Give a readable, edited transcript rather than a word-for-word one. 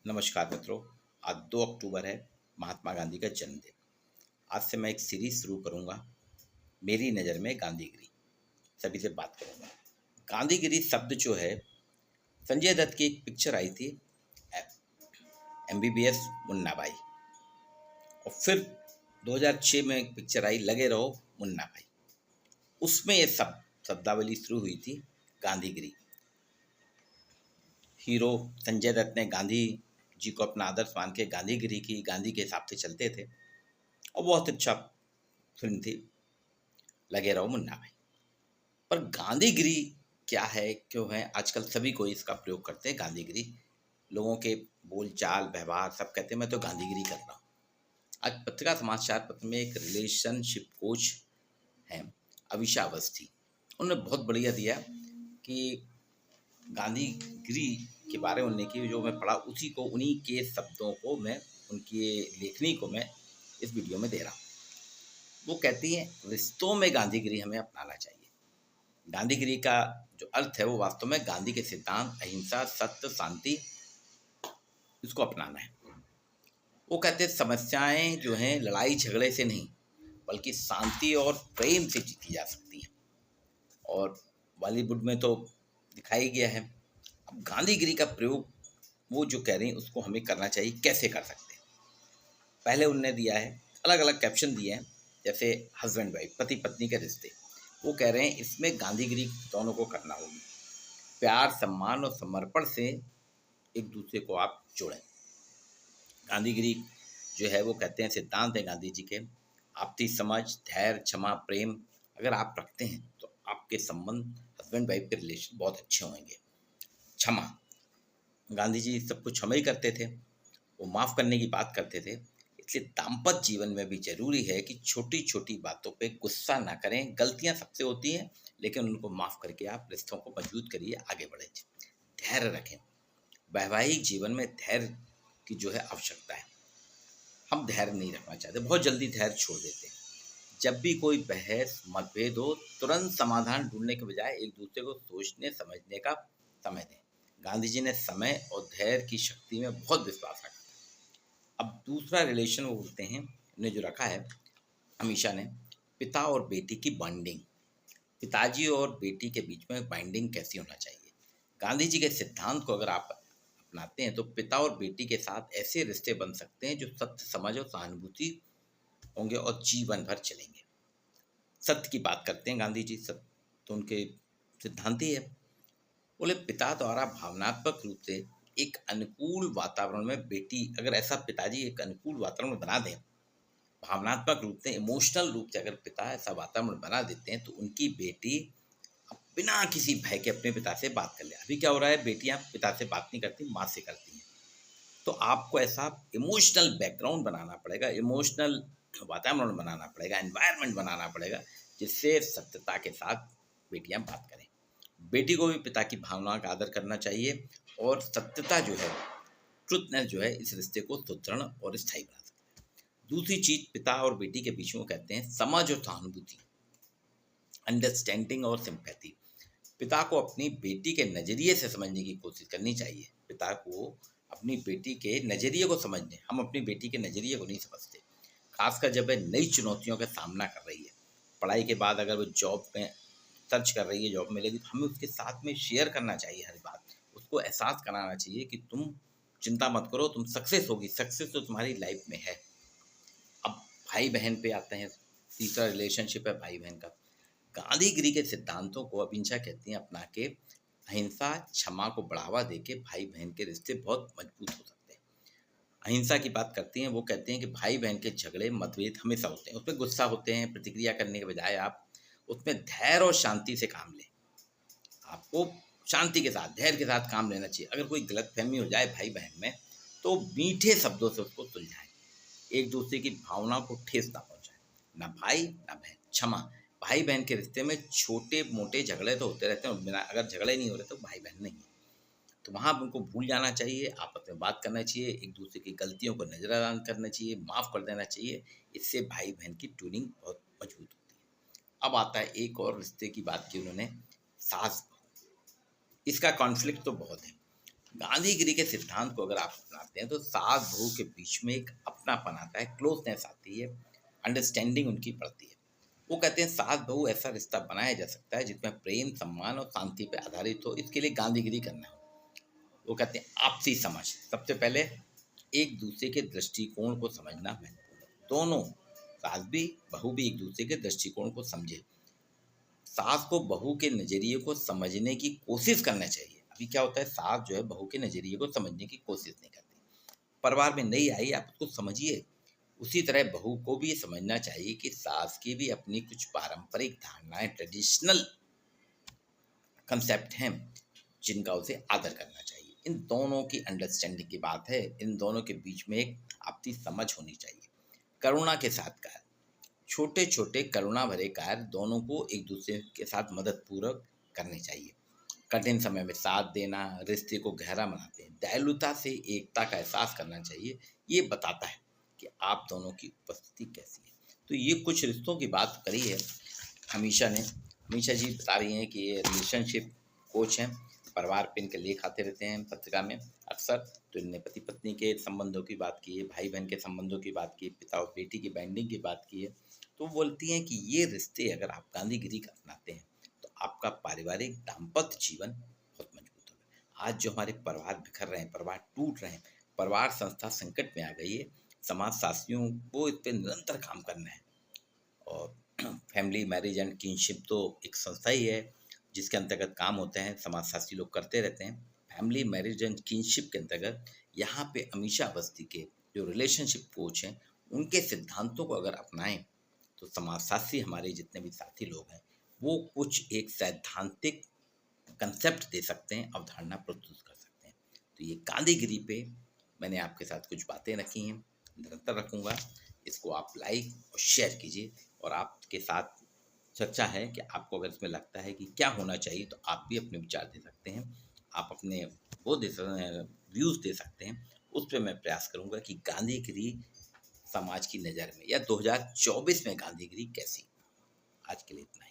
नमस्कार मित्रों। आज 2 अक्टूबर है, महात्मा गांधी का जन्मदिन। आज से मैं एक सीरीज शुरू करूंगा, मेरी नज़र में गांधीगिरी। सभी से बात करूंगा। गांधीगिरी शब्द जो है, संजय दत्त की एक पिक्चर आई थी, MBBS मुन्ना भाई, और फिर 2006 में एक पिक्चर आई, लगे रहो मुन्ना भाई। उसमें ये शब्दावली शुरू हुई थी, गांधीगिरी। हीरो संजय दत्त ने गांधी जी को अपना आदर्श मान के गांधीगिरी की, गांधी के हिसाब से चलते थे, और बहुत अच्छा फिल्म थी लगे रहो मुन्ना भाई। पर गांधीगिरी क्या है, क्यों है, आजकल सभी कोई इसका प्रयोग करते हैं। गांधीगिरी, लोगों के बोलचाल व्यवहार सब कहते हैं मैं तो गांधीगिरी कर रहा हूँ। आज पत्रिका समाचार पत्र में एक रिलेशनशिप कोच हैं, अविशा अवस्थी, उन्होंने बहुत बढ़िया दिया कि गांधीगिरी के बारे में उन्होंने की, जो मैं पढ़ा उसी को, उन्हीं के शब्दों को मैं, उनकी लेखनी को मैं इस वीडियो में दे रहा हूँ। वो कहती हैं, रिश्तों में गांधीगिरी हमें अपनाना चाहिए। गांधीगिरी का जो अर्थ है वो वास्तव में गांधी के सिद्धांत अहिंसा, सत्य, शांति, इसको अपनाना है। वो कहते हैं समस्याएं जो हैं लड़ाई झगड़े से नहीं बल्कि शांति और प्रेम से जीती जा सकती हैं, और बॉलीवुड में तो दिखाई गया है। अब गांधीगिरी का प्रयोग वो जो कह रही हैं उसको हमें करना चाहिए। कैसे कर सकते हैं? पहले उनने दिया है, अलग अलग कैप्शन दिए हैं, जैसे हस्बैंड वाइफ, पति पत्नी के रिश्ते। वो कह रहे हैं इसमें गांधीगिरी दोनों को करना होगी। प्यार, सम्मान और समर्पण से एक दूसरे को आप जोड़ें। गांधीगिरी जो है वो कहते हैं सिद्धांत है गांधी जी के, आपसी समझ, धैर्य, क्षमा, प्रेम अगर आप रखते हैं तो आपके संबंध, हस्बैंड वाइफ के रिलेशन बहुत अच्छे होंगे। क्षमा, गांधी जी सब कुछ क्षमा ही करते थे, वो माफ़ करने की बात करते थे। इसलिए दाम्पत्य जीवन में भी जरूरी है कि छोटी छोटी बातों पे गुस्सा ना करें। गलतियां सबसे होती हैं, लेकिन उनको माफ़ करके आप रिश्तों को मजबूत करिए, आगे बढ़े। धैर्य रखें, वैवाहिक जीवन में धैर्य की जो है आवश्यकता है। हम धैर्य नहीं रखना चाहते, बहुत जल्दी धैर्य छोड़ देते हैं। जब भी कोई बहस मतभेद हो, तुरंत समाधान ढूंढने के बजाय एक दूसरे को सोचने समझने का समय दें। गांधी जी ने समय और धैर्य की शक्ति में बहुत विश्वास रखा। अब दूसरा रिलेशन वो बोलते हैं, ने जो रखा है अमीषा ने, पिता और बेटी की बॉन्डिंग। पिताजी और बेटी के बीच में बाइंडिंग कैसी होना चाहिए? गांधी जी के सिद्धांत को अगर आप अपनाते हैं तो पिता और बेटी के साथ ऐसे रिश्ते बन सकते हैं जो सत्य, समझ और सहानुभूति होंगे और जीवन भर चलेंगे। सत्य की बात करते हैं गांधी जी, सत्य तो उनके सिद्धांत ही है। बोले पिता द्वारा भावनात्मक रूप से एक अनुकूल वातावरण में बेटी, अगर ऐसा पिताजी एक अनुकूल वातावरण बना दें, भावनात्मक रूप से, इमोशनल रूप से अगर पिता ऐसा वातावरण बना देते हैं तो उनकी बेटी अब बिना किसी भय के अपने पिता से बात कर ले। अभी क्या हो रहा है, बेटियां पिता से बात नहीं करती, माँ से करती हैं। तो आपको ऐसा इमोशनल बैकग्राउंड बनाना पड़ेगा, इमोशनल वातावरण बनाना पड़ेगा, एनवायरनमेंट बनाना पड़ेगा, जिससे सत्यता के साथ बेटियां बात करें। बेटी को भी पिता की भावनाओं का आदर करना चाहिए, और सत्यता जो है, ट्रुथनेस जो है, इस रिश्ते को सुदृढ़ और स्थायी बना सकती है। दूसरी चीज पिता और बेटी के बीच में कहते हैं समझ और सहानुभूति, अंडरस्टैंडिंग और सिंपैथी। पिता को अपनी बेटी के नज़रिए से समझने की कोशिश करनी चाहिए। पिता को अपनी बेटी के नज़रिए को समझने, हम अपनी बेटी के नज़रिए को नहीं समझते, खासकर जब वह नई चुनौतियों का सामना कर रही है। पढ़ाई के बाद अगर वो जॉब में सर्च कर रही है, जॉब मिलेगी तो हमें उसके साथ में शेयर करना चाहिए हर बात। उसको एहसास कराना चाहिए कि तुम चिंता मत करो, तुम सक्सेस होगी, सक्सेस तो तुम्हारी लाइफ में है। अब भाई बहन पे आते हैं, तीसरा रिलेशनशिप है भाई बहन का। गांधीगिरी के सिद्धांतों को अहिंसा कहती हैं अपना के, अहिंसा, क्षमा को बढ़ावा देके भाई बहन के रिश्ते बहुत मजबूत हो सकते हैं। अहिंसा की बात करती हैं, वो कहते हैं कि भाई बहन के झगड़े मतभेद हमेशा होते हैं, उसमें गुस्सा होते हैं, प्रतिक्रिया करने के बजाय आप उसमें धैर्य और शांति से काम लें। आपको शांति के साथ, धैर्य के साथ काम लेना चाहिए। अगर कोई गलतफहमी हो जाए भाई बहन में तो मीठे शब्दों से उसको सुलझाएं, एक दूसरे की भावनाओं को ठेस ना पहुंचाए। ना भाई ना बहन, क्षमा। भाई बहन के रिश्ते में छोटे मोटे झगड़े तो होते रहते हैं, बिना अगर झगड़े नहीं हो रहे तो भाई बहन नहीं है। तो वहाँ उनको भूल जाना चाहिए, आपस में बात करना चाहिए, एक दूसरे की गलतियों को नज़रअंदाज करना चाहिए, माफ़ कर देना चाहिए। इससे भाई बहन की ट्यूनिंग बहुत मजबूत होती है। अब आता है एक और रिश्ते की बात की उन्होंने, सास बहू। इसका कॉन्फ्लिक्ट तो बहुत है। गांधीगिरी के सिद्धांत को अगर आप अपनाते हैं तो सास बहू के बीच में एक अपनापन आता है, क्लोजनेस आती है, अंडरस्टैंडिंग उनकी बढ़ती है। वो कहते हैं सास बहू ऐसा रिश्ता बनाया जा सकता है जिसमें प्रेम, सम्मान और शांति पे आधारित हो। इसके लिए गांधीगिरी करना हो। वो कहते हैं आपसी समझ, सबसे पहले एक दूसरे के दृष्टिकोण को समझना महत्वपूर्ण है। दोनों, सास भी बहू भी एक दूसरे के दृष्टिकोण को समझे। सास को बहू के नज़रिए को समझने की कोशिश करना चाहिए। अभी क्या होता है, सास जो है बहू के नज़रिए को समझने की कोशिश नहीं करती। परिवार में नई आई, आप उसको समझिए। उसी तरह बहू को भी ये समझना चाहिए कि सास की भी अपनी कुछ पारंपरिक धारणाएं, ट्रेडिशनल कंसेप्ट हैं जिनका उसे आदर करना चाहिए। इन दोनों की अंडरस्टैंडिंग की बात है। इन दोनों के बीच में एक आपसी समझ होनी चाहिए। करुणा के साथ कार्य, छोटे छोटे करुणा भरे कार्य दोनों को एक दूसरे के साथ मदद पूर्वक करने चाहिए। कठिन समय में साथ देना रिश्ते को गहरा बनाते हैं। दयालुता से एकता का एहसास करना चाहिए। ये बताता है कि आप दोनों की उपस्थिति कैसी है। तो ये कुछ रिश्तों की बात करी है हमीशा ने। हमीशा जी बता रही हैं कि ये रिलेशनशिप कोच हैं, परिवार पे इनके लेख आते रहते हैं पत्रिका में अक्सर। तो इनने पति पत्नी के संबंधों की बात की है, भाई बहन के संबंधों की बात की, पिता और बेटी की बाइंडिंग की बात की है। तो वो बोलती हैं कि ये रिश्ते अगर आप गांधीगिरी का अपनाते हैं तो आपका पारिवारिक दाम्पत्य जीवन बहुत मजबूत होगा। आज जो हमारे परिवार बिखर रहे हैं, परिवार टूट रहे हैं, परिवार संस्था संकट में आ गई है, समाज शास्त्रियों को इस पर निरंतर काम करना है। और फैमिली मैरिज एंड किनशिप तो एक संस्था ही है जिसके अंतर्गत काम होते हैं, समाजशास्त्री लोग करते रहते हैं। फैमिली मैरिज एंड किनशिप के अंतर्गत यहाँ पे अमीषा अवस्थी के जो रिलेशनशिप कोच हैं उनके सिद्धांतों को अगर अपनाएं तो समाजशास्त्री हमारे जितने भी साथी लोग हैं वो कुछ एक सैद्धांतिक कंसेप्ट दे सकते हैं, अवधारणा प्रस्तुत कर सकते हैं। तो ये गांधीगिरी पे मैंने आपके साथ कुछ बातें रखी हैं, निरंतर रखूँगा। इसको आप लाइक और शेयर कीजिए। और आपके साथ चर्चा है कि आपको अगर इसमें लगता है कि क्या होना चाहिए तो आप भी अपने विचार दे सकते हैं। आप अपने वो व्यूज़ दे सकते हैं। उस पर मैं प्रयास करूँगा कि गांधीगिरी समाज की नज़र में या 2024 में गांधीगिरी कैसी। आज के लिए इतना ही।